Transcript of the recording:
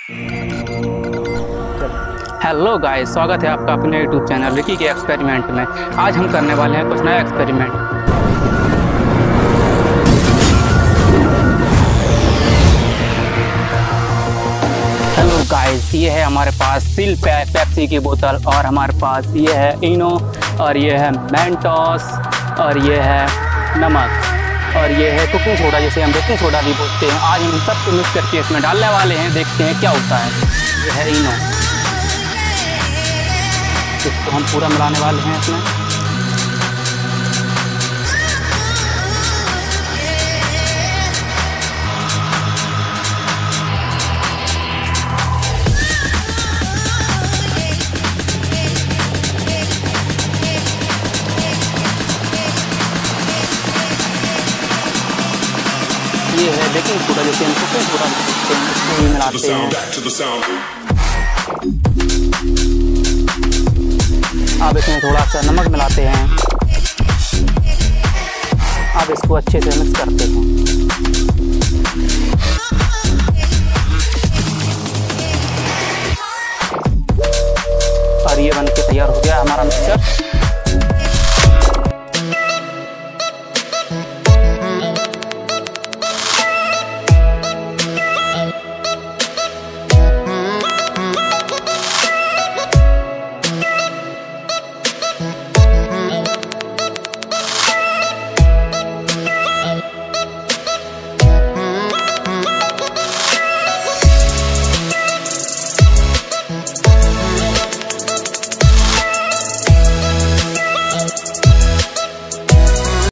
Hello guys, स्वागत है आपका अपने यूट्यूब चैनल विकी के एक्सपेरिमेंट में। आज हम करने वाले हैं कुछ नया एक्सपेरिमेंट। हेलो गाइस, ये है हमारे पास सील पेप्सी की बोतल, और हमारे पास ये है इनो, और ये है मेंटोस, और ये है नमक, और ये है कुकिंग सोडा, जिसे हम बेकिंग सोडा भी बोलते हैं। आज हम इन सबको मिक्स करके इसमें डालने वाले हैं, देखते हैं क्या होता है। ये है इनो, इसको हम पूरा मिलाने वाले हैं इसमें। ये है बेकिंग सोडा, जैसे हम कुकिंग सोडा बोलते हैं, इसको भी मिलाते हैं। अब इसमें थोड़ा सा नमक मिलाते हैं। अब इसको अच्छे से मिक्स करते हैं।